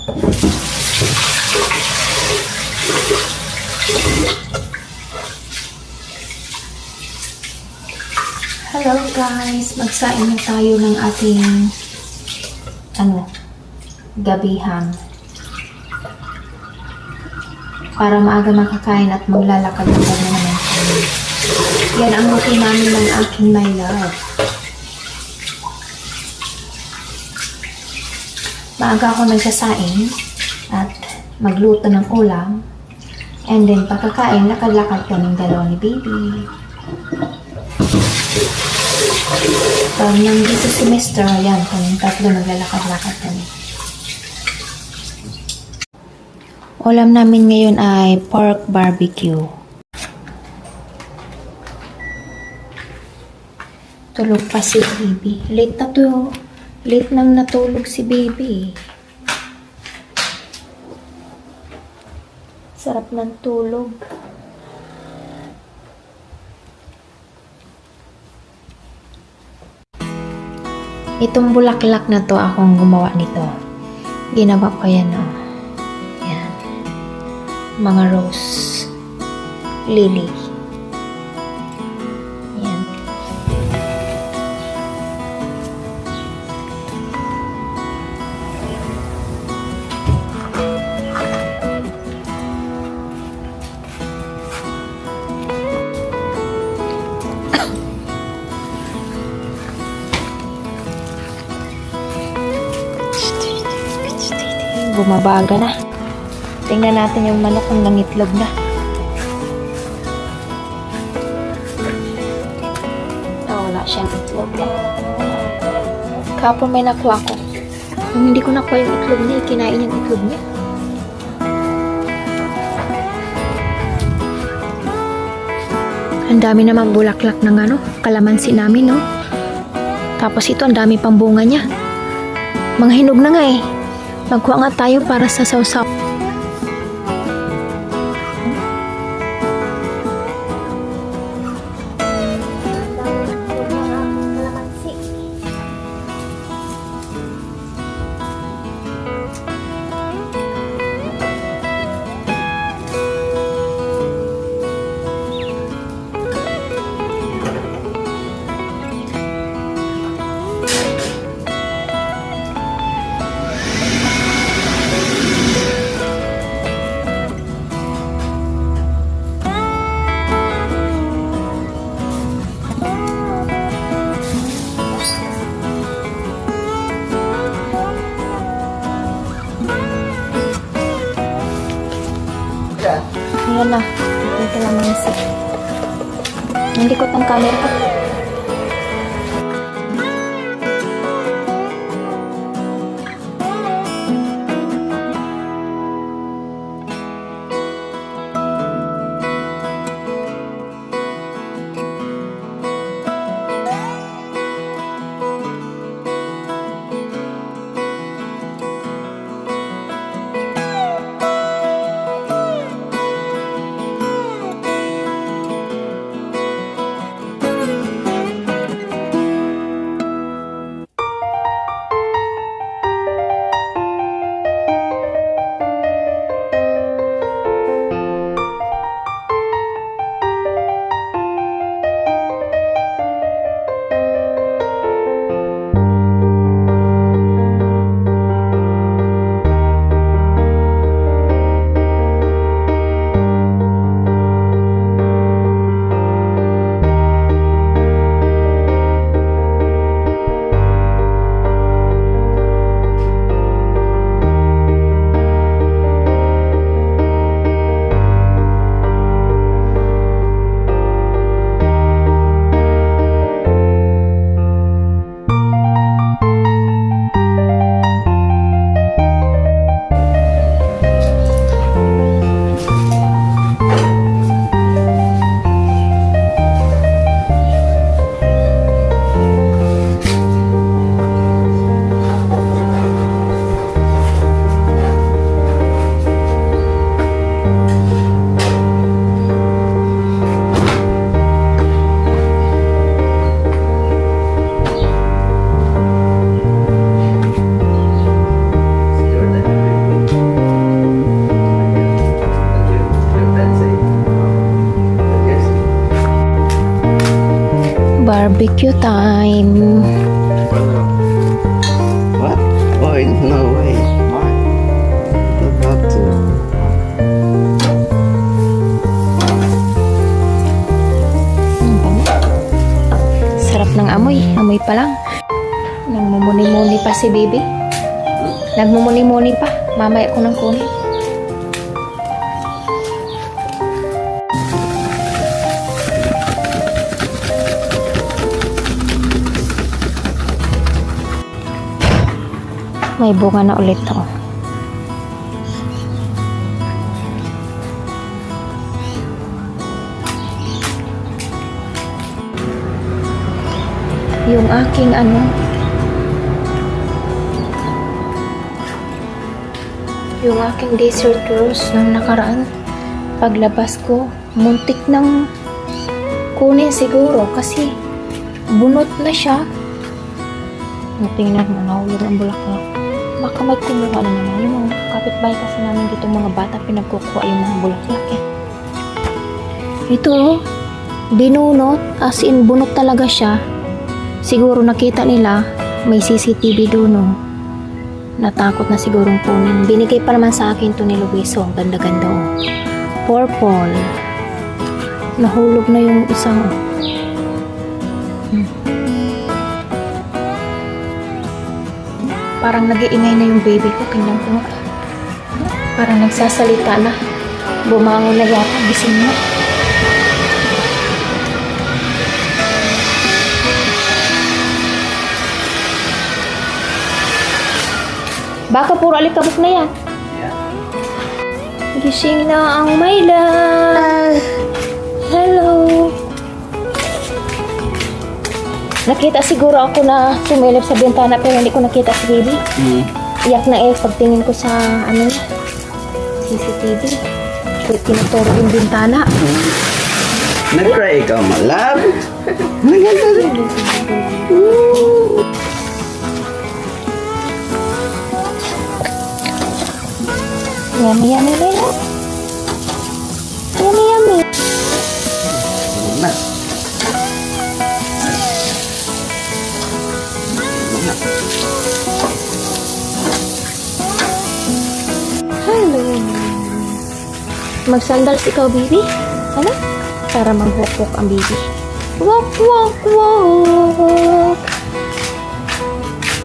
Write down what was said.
Hello guys, magsain na tayo ng ating gabihan para maaga makakain at maglalakad-lakad na naman kami. Yan ang routine namin ng aking my love. Maaga ako nagsasain at magluto ng ulam, and then pagkakain, lakad-lakad kaming dalawa ni baby. Pag nandito si Mr. Ayan, kaming tatlo naglalakad-lakad kami. Ulam namin ngayon ay pork barbecue. Tulog pa si baby. Late na to. Late nang natulog si baby. Sarap ng tulog. Itong bulaklak na to, akong gumawa nito. Ginawa ko yan, oh. Yan. Mga rose lily. Yan. Bumabaga na. Tingnan natin yung manok kung nangitlog na. Wala siyang itlog. Kapon may nakuha ko. Nung hindi ko nakuha yung itlog niya, kinain yung itlog niya. Ang dami naman bulaklak ng kalamansi namin, no? Tapos ito, ang dami pang bunga niya. Mga hinog na nga eh. Magkuha nga tayo para sa sausaw. Ayan na. Ito lang ang isip. Hindi ko tang camera ko. Barbecue time. What? Why? No way. Why? About to. Sarap ng amoy. Amoy pa lang. Nagmumuni-muni pa si baby. Nagmumuni-muni pa. Mamaya ko nang kunin. May bunga na ulit to. Yung aking yung aking desert rose nung nakaraan, paglabas ko, muntik nang kunin siguro kasi bunot na siya. Tingnan mo, nahulog ang bulaklak. Baka may kumuha na naman. Yung mga kapitbahay kasi namin dito, mga bata, pinagkukuha yung mga bulaklak eh. Ito oh, binunot, as in bunot talaga siya. Siguro nakita nila, may CCTV doon oh. Natakot na sigurong kunin. Binigay pa naman sa akin to ni Luiso. Ang ganda-ganda oh. Purple. Nahulog na yung isang oh. Parang nag-iingay na yung baby ko. Tingnan ko. Parang nagsasalita na. Bumangon na yata. Gising na. Baka puro alikabok na yan. Gising na ang my love. Hello. Nakita siguro ako na sumilip sa bintana pero hindi ko nakita si baby. Iyak na pagtingin ko sa CCTV. Tinuturo yung bintana. Nag-cry ikaw, malab? Yummy, yummy, yummy. Yummy, yummy. Na. Hello. Magsandals ikaw, baby? Ano? Para maghukok ang baby. Walk, walk, walk.